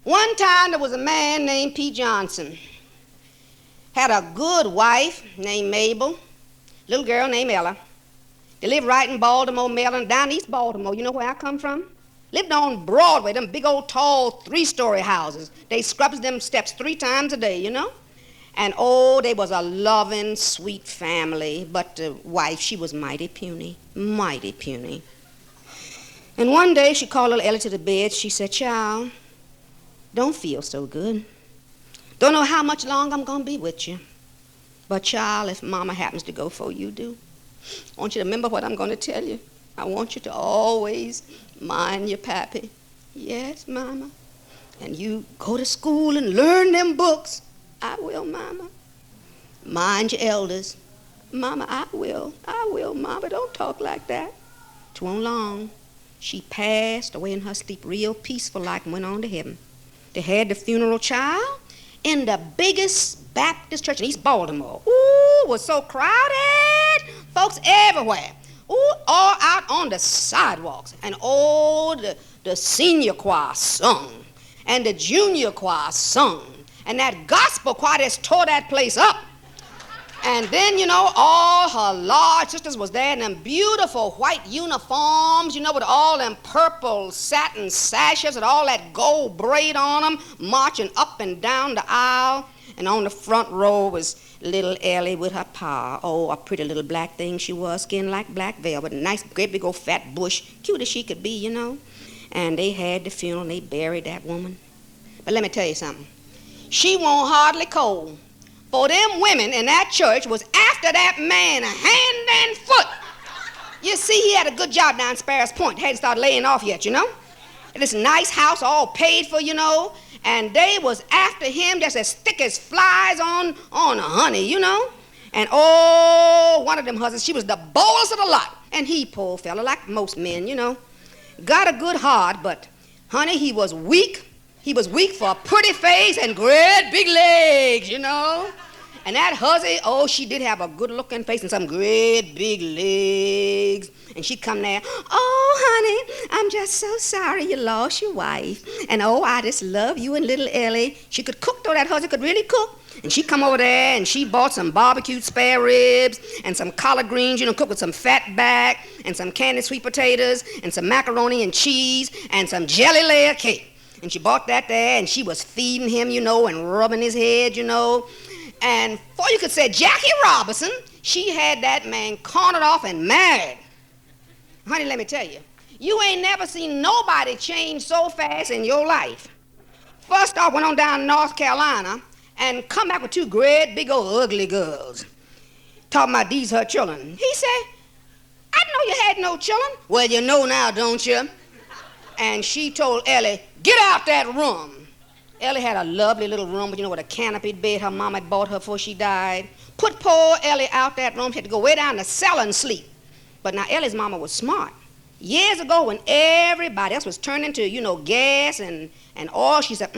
One time there was a man named P. Johnson. Had a good wife named Mabel, little girl named Ellie. They lived right in Baltimore, Maryland, down East Baltimore. You know where I come from? Lived on Broadway, them big old tall three-story houses. They scrubs them steps 3 times a day, you know? And oh, they was a loving, sweet family, but the wife, she was mighty puny, mighty puny. And one day she called little Ellie to the bed. She said, "Child, don't feel so good. Don't know how much longer I'm going to be with you. But child, if Mama happens to go before you do, I want you to remember what I'm going to tell you. I want you to always mind your pappy." "Yes, Mama." "And you go to school and learn them books." "I will, Mama." "Mind your elders." "Mama, I will, Mama. Don't talk like that." 'Twa'n't long. She passed away in her sleep real peaceful like and went on to heaven. They had the funeral, child, in the biggest Baptist church in East Baltimore. Ooh, it was so crowded. Folks everywhere. Ooh, all out on the sidewalks. And oh, the senior choir sung. And the junior choir sung. And that gospel choir just tore that place up. And then, you know, all her large sisters was there in them beautiful white uniforms, you know, with all them purple satin sashes and all that gold braid on them, marching up and down the aisle. And on the front row was little Ellie with her pa. Oh, a pretty little black thing she was, skin like black velvet, a nice, great big old fat bush, cute as she could be, you know. And they had the funeral and they buried that woman. But let me tell you something. She won't hardly cold. For them women in that church was after that man hand and foot. You see, he had a good job down Sparrows Point. Hadn't started laying off yet, you know. And this nice house all paid for, you know. And they was after him just as thick as flies on honey, you know. And oh, one of them husbands, she was the boldest of the lot. And he, poor fella, like most men, you know, got a good heart, but honey, he was weak. He was weak for a pretty face and great big legs, you know. And that hussy, oh, she did have a good-looking face and some great big legs. And she'd come there, "Oh, honey, I'm just so sorry you lost your wife. And oh, I just love you and little Ellie." She could cook, though, that hussy could really cook. And she'd come over there and she bought some barbecued spare ribs and some collard greens, you know, cooked with some fat back and some candied sweet potatoes and some macaroni and cheese and some jelly layer cake. And she bought that there, and she was feeding him, you know, and rubbing his head, you know. And before you could say Jackie Robinson, she had that man cornered off and married. Honey, let me tell you, you ain't never seen nobody change so fast in your life. First off, went on down to North Carolina and come back with 2 great big old ugly girls. Talking about these her children. He said, "I didn't know you had no children." "Well, you know now, don't you?" And she told Ellie, "Get out that room." Ellie had a lovely little room, you know, with a canopied bed her mama had bought her before she died. Put poor Ellie out that room. She had to go way down the cellar and sleep. But now Ellie's mama was smart. Years ago, when everybody else was turning to, you know, gas and oil, she said,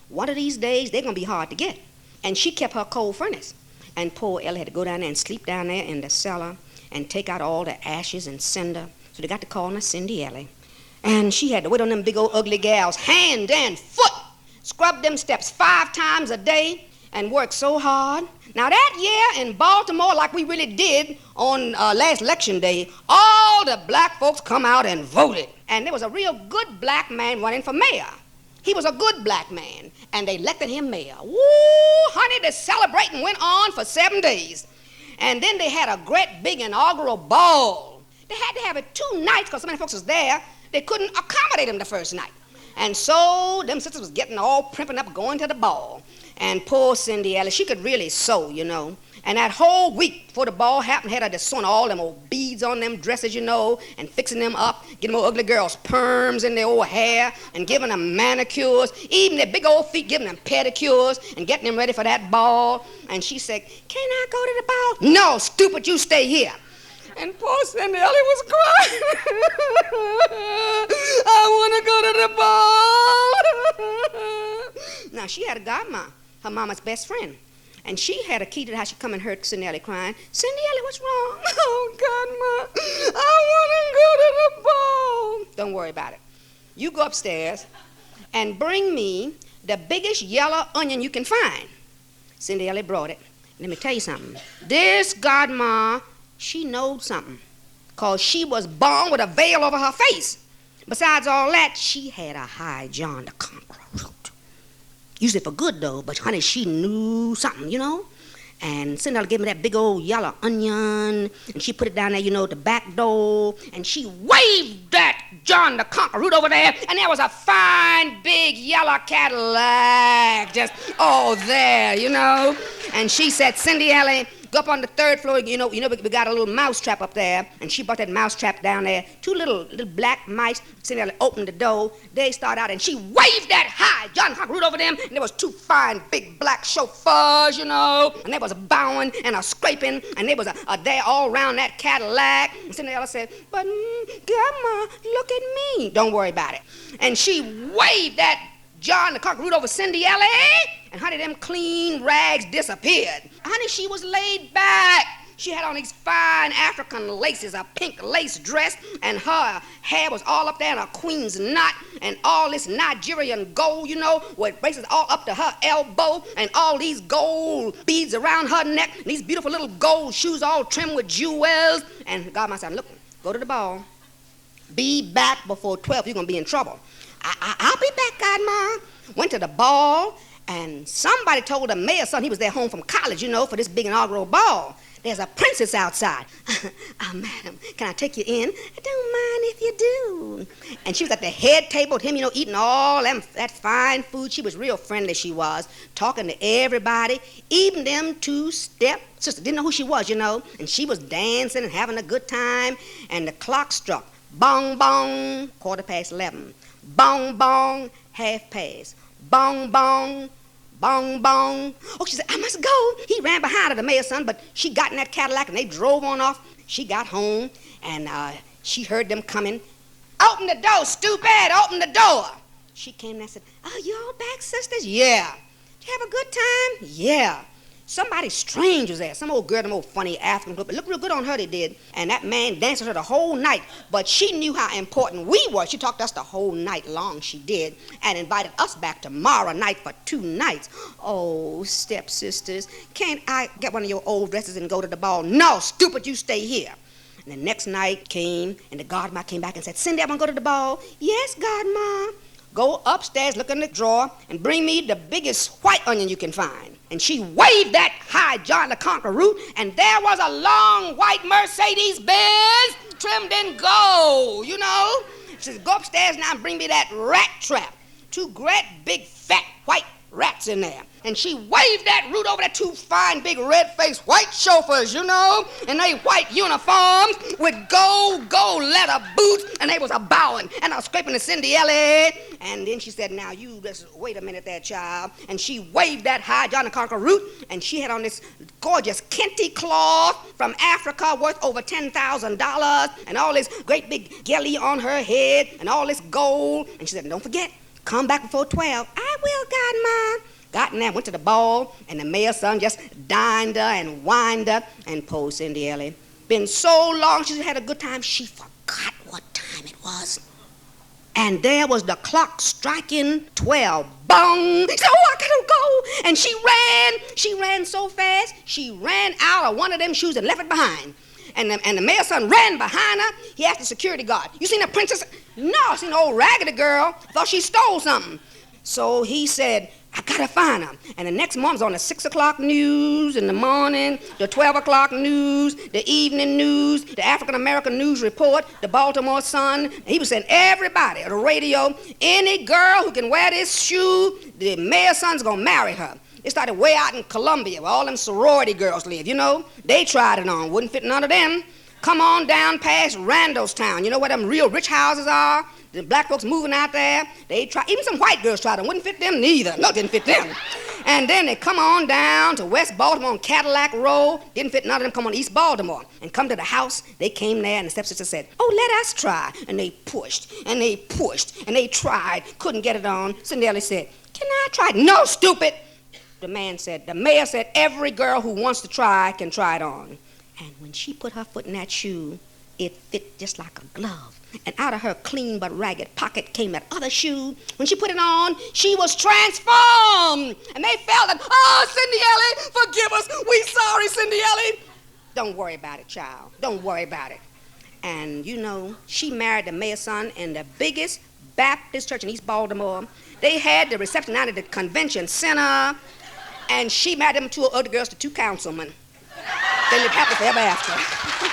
one of these days, they're going to be hard to get. And she kept her coal furnace. And poor Ellie had to go down there and sleep down there in the cellar and take out all the ashes and cinder. So they got to calling her Cindy Ellie. And she had to wait on them big old ugly gals, hand and foot, scrub them steps 5 times a day and work so hard. Now that year in Baltimore, like we really did on last election day, all the black folks come out and voted. And there was a real good black man running for mayor. He was a good black man, and they elected him mayor. Woo, honey, the celebrating went on for 7 days. And then they had a great big inaugural ball. They had to have it 2 nights because so many folks was there. They couldn't accommodate them the first night. And so them sisters was getting all primping up, going to the ball. And poor Cindy Ellie, she could really sew, you know. And that whole week before the ball happened, had her just sewing all them old beads on them dresses, you know, and fixing them up, getting them old ugly girls perms in their old hair, and giving them manicures, even their big old feet, giving them pedicures, and getting them ready for that ball. And she said, "Can I go to the ball?" "No, stupid, you stay here." And poor Cindy Ellie was crying. "I want to go to the ball." Now, she had a godma, her mama's best friend. And she had a key to how she come and heard Cindy Ellie crying. "Cindy Ellie, what's wrong?" "Oh, godma, I want to go to the ball." "Don't worry about it. You go upstairs and bring me the biggest yellow onion you can find. Cindy Ellie brought it. Let me tell you something. This godma, she knowed something, because she was born with a veil over her face. Besides all that, she had a high John the Conqueror root. Used it for good, though, but honey, she knew something, you know? And Cinderella gave me that big old yellow onion, and she put it down there, you know, at the back door, and she waved that John the Conqueror root over there, and there was a fine, big yellow Cadillac just all there, you know? And she said, Cindy Ellie, go up on the third floor, you know, we got a little mouse trap up there, and she brought that mouse trap down there. Two little black mice. Cindy Ellie opened the door. They start out, and she waved that high John Conqueror root over them, and there was two fine, big black chauffeurs, you know, and there was a bowing and a scraping, and there was a there all around that Cadillac. And Cindy Ellie said, but Grandma, look at me. Don't worry about it. And she waved that John the Conqueror root over Cindy Ellie, and honey, them clean rags disappeared. Honey, she was laid back. She had on these fine African laces, a pink lace dress, and her hair was all up there in a queen's knot, and all this Nigerian gold, you know, with braces all up to her elbow, and all these gold beads around her neck, and these beautiful little gold shoes all trimmed with jewels. And God, my son, look, go to the ball. Be back before 12. You're going to be in trouble. I'll be back, Godma. Went to the ball, and somebody told the mayor's son, he was there home from college, you know, for this big inaugural ball. There's a princess outside. Madam, can I take you in? I don't mind if you do. And she was at the head table with him, you know, eating all that fine food. She was real friendly, she was, talking to everybody, even them two step-sisters. Didn't know who she was, you know, and she was dancing and having a good time, and the clock struck. Bong, bong, 11:15. Bong, bong, 1/2 past. Bong, bong, bong, bong. Oh, she said, I must go. He ran behind her, the mayor's son, but she got in that Cadillac, and they drove on off. She got home, and she heard them coming. Open the door, stupid, open the door. She came and said, oh, you all back, sisters? Yeah. Did you have a good time? Yeah. Somebody strange was there. Some old girl, them old funny African group. It looked real good on her, they did. And that man danced with her the whole night. But she knew how important we were. She talked to us the whole night long, she did. And invited us back tomorrow night for 2 nights. Oh, stepsisters, can't I get one of your old dresses and go to the ball? No, stupid, you stay here. And the next night came, and the godma came back and said, Cindy, I want to go to the ball. Yes, godma. Go upstairs, look in the drawer, and bring me the biggest white onion you can find. And she waved that high John the Conqueror root, and there was a long white Mercedes-Benz trimmed in gold, you know. She said, go upstairs now and bring me that rat trap. 2 great big fat white rats in there. And she waved that root over the 2 fine big red-faced white chauffeurs, you know, in they white uniforms with gold leather boots, and they was a bowing and a scraping to Cindy Ellie. And then she said, now you just wait a minute there, child. And she waved that high John the Conqueror root, and she had on this gorgeous kente cloth from Africa worth over $10,000, and all this great big gelly on her head, and all this gold. And she said, don't forget, come back before 12. I will, godma. Got in there, went to the ball, and the mayor's son just dined her and wined her. And poor Cindy Ellie, been so long she had a good time, she forgot what time it was. And there was the clock striking 12. Bong! She said, oh, I gotta go. And she ran so fast, she ran out of one of them shoes and left it behind. And the mayor's son ran behind her. He asked the security guard, you seen that princess? No, I seen an old raggedy girl. Thought she stole something. So he said, I gotta find her. And the next morning, it was on the 6 o'clock news in the morning, the 12 o'clock news, the evening news, the African American News Report, the Baltimore Sun. He was saying, everybody on the radio, any girl who can wear this shoe, the mayor's son's gonna marry her. It started way out in Columbia, where all them sorority girls live, you know. They tried it on, wouldn't fit none of them. Come on down past Randallstown, you know where them real rich houses are? The black folks moving out there, they tried, even some white girls tried them, wouldn't fit them neither. No, didn't fit them. And then they come on down to West Baltimore on Cadillac Road, didn't fit none of them, come on East Baltimore. And come to the house, they came there, and the stepsister said, oh, let us try. And they pushed, and they pushed, and they tried, couldn't get it on. Cindy Ellie said, can I try it? No, stupid. The mayor said, every girl who wants to try can try it on. And when she put her foot in that shoe, it fit just like a glove. And out of her clean but ragged pocket came that other shoe. When she put it on, she was transformed. And they felt it. Oh, Cindy Ellie, forgive us. We sorry, Cindy Ellie. Don't worry about it, child. Don't worry about it. And you know, she married the mayor's son in the biggest Baptist church in East Baltimore. They had the reception out at the convention center, and she married them two other girls to two councilmen. They lived happily forever after.